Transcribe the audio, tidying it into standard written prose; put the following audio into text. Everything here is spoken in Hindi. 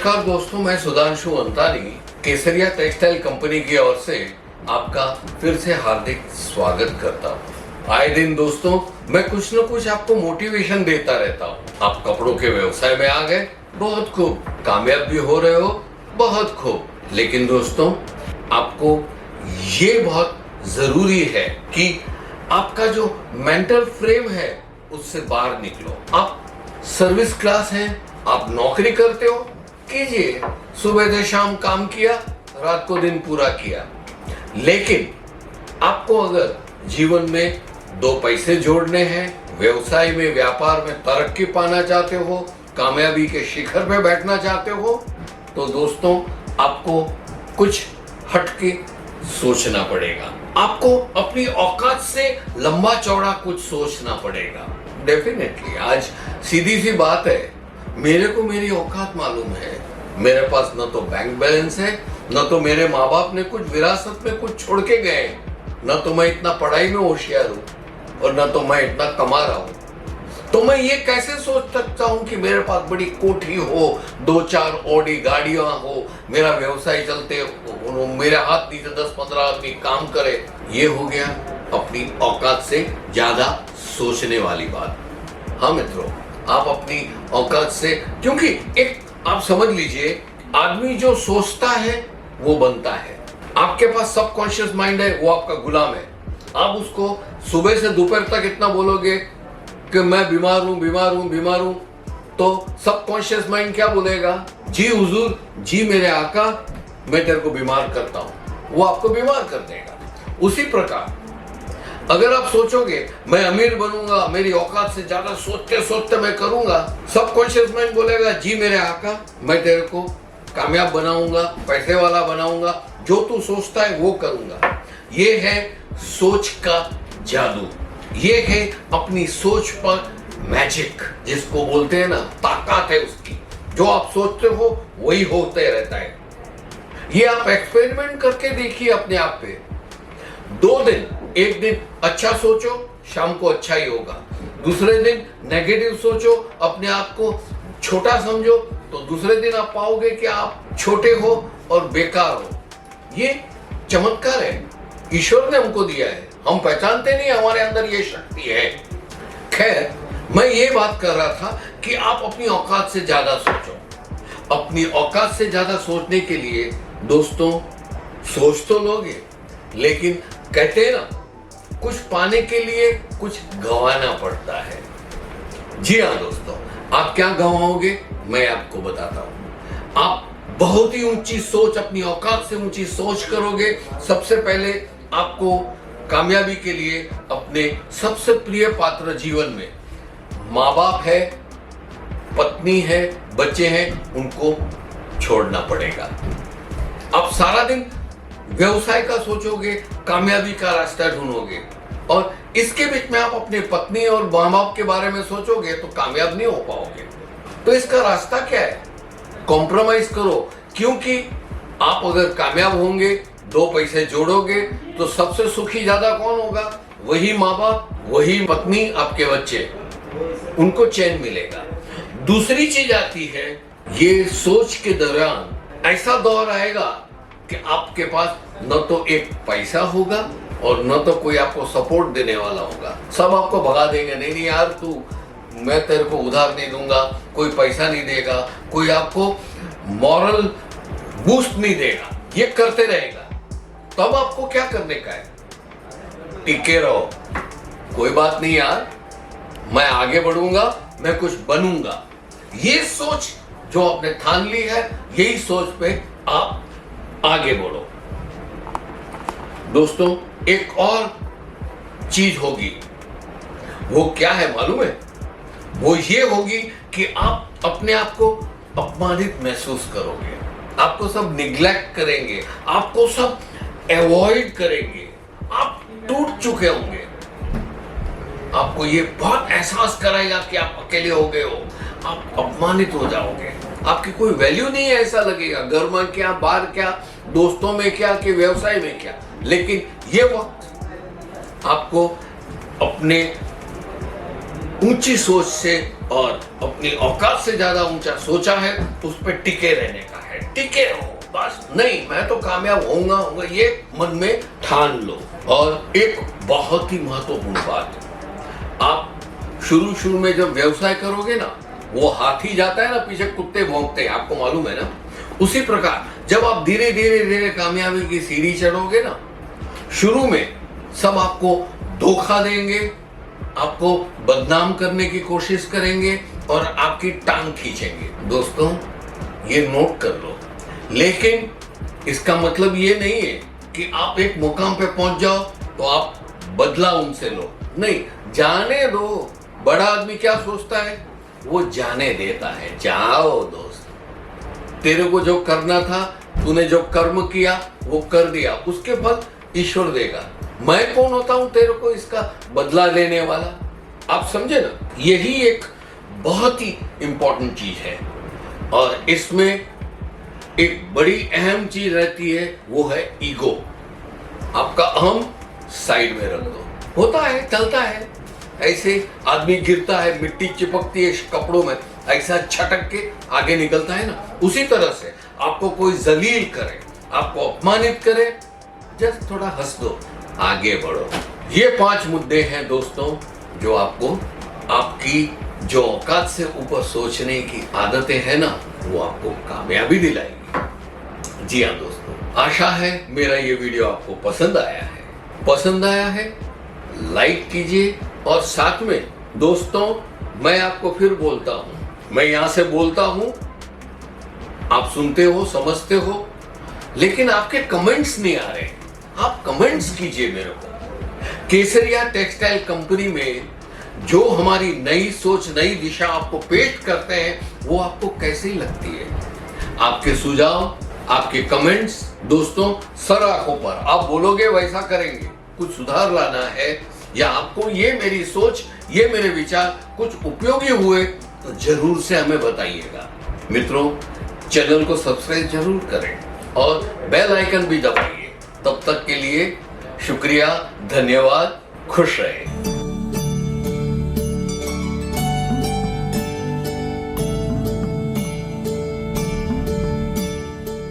नमस्कार दोस्तों, मैं सुधांशु अंतानी केसरिया टेक्सटाइल कंपनी की ओर से आपका फिर से हार्दिक स्वागत करता हूँ। आए दिन दोस्तों मैं कुछ न कुछ आपको मोटिवेशन देता रहता हूँ। आप कपड़ों के व्यवसाय में आ गए, बहुत खूब, कामयाब भी हो रहे हो, बहुत खूब। लेकिन दोस्तों आपको ये बहुत जरूरी है कि आपका जो मेंटल फ्रेम है उससे बाहर निकलो। आप सर्विस क्लास हैं, आप नौकरी करते हो, कीजिए, सुबह से शाम काम किया, रात को दिन पूरा किया। लेकिन आपको अगर जीवन में दो पैसे जोड़ने हैं, व्यवसाय में, व्यापार में तरक्की पाना चाहते हो, कामयाबी के शिखर पे बैठना चाहते हो, तो दोस्तों आपको कुछ हटके सोचना पड़ेगा। आपको अपनी औकात से लंबा चौड़ा कुछ सोचना पड़ेगा। डेफिनेटली आज सीधी सी बात है, मेरे को मेरी औकात मालूम है। मेरे पास न तो बैंक बैलेंस है, न तो मेरे माँ बाप ने कुछ विरासत में कुछ छोड़ के गए, न तो मैं इतना पढ़ाई में होशियार हूँ और न तो मैं इतना कमा रहा हूँ। तो मैं ये कैसे सोच सकता हूँ कि मेरे पास बड़ी कोठी हो, 2-4 ऑडी गाड़ियां हो, मेरा व्यवसाय चलते हो, मेरे हाथ नीचे 10-15 आदमी काम करे। ये हो गया अपनी औकात से ज्यादा सोचने वाली बात। हाँ मित्रों, आप अपनी औकात से, क्योंकि एक आप समझ लीजिए, आदमी जो सोचता है वो बनता है। आपके पास सबकॉन्शियस माइंड है, वो आपका गुलाम है। आप उसको सुबह से दोपहर तक इतना बोलोगे कि मैं बीमार हूं, बीमार हूं, बीमार हूं, तो सबकॉन्शियस माइंड क्या बोलेगा? जी हुजूर, जी मेरे आका, मैं तेरे को बीमार करता हूं। वो आपको बीमार कर देगा। उसी प्रकार अगर आप सोचोगे मैं अमीर बनूंगा, मेरी औकात से ज्यादा सोचते सोचते मैं करूंगा, सबकॉन्शियस माइंड बोलेगा जी मेरे आका, मैं तेरे को कामयाब बनाऊंगा, पैसे वाला बनाऊंगा, जो तू सोचता है वो करूंगा। ये है सोच का जादू, ये है अपनी सोच पर मैजिक, जिसको बोलते हैं ना, ताकत है उसकी। जो आप सोचते हो वही होते रहता है। ये आप एक्सपेरिमेंट करके देखिए अपने आप पे। 2 दिन, एक दिन अच्छा सोचो, शाम को अच्छा ही होगा। दूसरे दिन नेगेटिव सोचो, अपने आप को छोटा समझो, तो दूसरे दिन आप पाओगे कि आप छोटे हो और बेकार हो। ये चमत्कार है, ईश्वर ने हमको दिया है, हम पहचानते नहीं, हमारे अंदर ये शक्ति है। खैर, मैं ये बात कर रहा था कि आप अपनी औकात से ज्यादा सोचो। अपनी औकात से ज्यादा सोचने के लिए दोस्तों सोच तो लोगे, लेकिन कहते हैं ना, कुछ पाने के लिए कुछ गंवाना पड़ता है। जी हाँ दोस्तों, आप क्या गंवाओगे मैं आपको बताता हूं। आप बहुत ही ऊंची सोच, अपनी औकात से ऊंची सोच करोगे। सबसे पहले आपको कामयाबी के लिए अपने सबसे प्रिय पात्र जीवन में, माँ बाप है, पत्नी है, बच्चे हैं, उनको छोड़ना पड़ेगा। आप सारा दिन व्यवसाय का सोचोगे, कामयाबी का रास्ता ढूंढोगे, और इसके बीच में आप अपने पत्नी और माँ बाप के बारे में सोचोगे तो कामयाब नहीं हो पाओगे। तो इसका रास्ता क्या है? कॉम्प्रोमाइज करो, क्योंकि आप अगर कामयाब होंगे, 2 पैसे जोड़ोगे, तो सबसे सुखी ज्यादा कौन होगा? वही माँ बाप, वही पत्नी, आपके बच्चे, उनको चैन मिलेगा। दूसरी चीज आती है, ये सोच के दौरान ऐसा दौर आएगा कि आपके पास न तो एक पैसा होगा और न तो कोई आपको सपोर्ट देने वाला होगा। सब आपको भगा देंगे, नहीं नहीं यार तू, मैं तेरे को उधार नहीं दूंगा, कोई पैसा नहीं देगा, कोई आपको मॉरल बूस्ट नहीं देगा, ये करते रहेगा। तब आपको क्या करने का है? टिके रहो, कोई बात नहीं यार, मैं आगे बढ़ूंगा, मैं कुछ बनूंगा। ये सोच जो आपने ठान ली है, यही सोच पे आप आगे बढ़ो। दोस्तों एक और चीज होगी, वो क्या है मालूम है? वो ये होगी कि आप अपने आप को अपमानित महसूस करोगे, आपको सब निग्लेक्ट करेंगे, आपको सब अवॉइड करेंगे, आप टूट चुके होंगे। आपको ये बहुत एहसास कराएगा कि आप अकेले हो गए हो, आप अपमानित हो जाओगे, आपकी कोई वैल्यू नहीं है, ऐसा लगेगा। घर में क्या, बाहर क्या, दोस्तों में क्या, कि व्यवसाय में क्या। लेकिन ये वक्त आपको अपने ऊंची सोच से और अपनी औकात से ज्यादा ऊंचा सोचा है, उस पर टिके रहने का है। टिके रहो बस, नहीं मैं तो कामयाब होऊंगा ये मन में ठान लो। और एक बहुत ही महत्वपूर्ण बात, आप शुरू में जब व्यवसाय करोगे ना, वो हाथी जाता है ना पीछे, कुत्ते भौंकते हैं, आपको मालूम है ना। उसी प्रकार जब आप धीरे धीरे कामयाबी की सीढ़ी चढ़ोगे ना, शुरू में सब आपको धोखा देंगे, आपको बदनाम करने की कोशिश करेंगे और आपकी टांग खींचेंगे। दोस्तों ये नोट कर लो। लेकिन इसका मतलब ये नहीं है कि आप एक मुकाम पे पहुंच जाओ तो आप बदला उनसे लो, नहीं, जाने दो। बड़ा आदमी क्या सोचता है, वो जाने देता है। जाओ दोस्त, तेरे को जो करना था, तूने जो कर्म किया वो कर दिया, उसके फल ईश्वर देगा। मैं कौन होता हूं तेरे को इसका बदला लेने वाला? आप समझे ना, यही एक बहुत ही इंपॉर्टेंट चीज है। और इसमें एक बड़ी अहम चीज रहती है, वो है ईगो। आपका अहम साइड में रख दो। होता है, चलता है, ऐसे आदमी गिरता है, मिट्टी चिपकती है कपड़ों में, ऐसा छटक के आगे निकलता है ना। उसी तरह से आपको कोई जलील करे, आपको अपमानित करे, जस्ट थोड़ा हंस दो, आगे बढ़ो। ये 5 मुद्दे हैं दोस्तों, जो आपको आपकी जो औकात से ऊपर सोचने की आदतें हैं ना, वो आपको कामयाबी दिलाएगी। जी हाँ दोस्तों, आशा है मेरा ये वीडियो आपको पसंद आया है। पसंद आया है लाइक कीजिए, और साथ में दोस्तों मैं आपको फिर बोलता हूं, मैं यहां से बोलता हूं, आप सुनते हो, समझते हो, लेकिन आपके कमेंट्स नहीं आ रहे। आप कमेंट्स कीजिए मेरे को। केसरिया टेक्सटाइल कंपनी में जो हमारी नई सोच, नई दिशा आपको पेश करते हैं, वो आपको कैसी लगती है? आपके सुझाव, आपके कमेंट्स दोस्तों सर आंखों पर, आप बोलोगे वैसा करेंगे। कुछ सुधार लाना है, या आपको ये मेरी सोच, ये मेरे विचार कुछ उपयोगी हुए, तो जरूर से हमें बताइएगा। मित्रों, चैनल को सब्सक्राइब जरूर करें और बेल आइकन भी दबाइए। तब तक के लिए शुक्रिया, धन्यवाद, खुश रहें।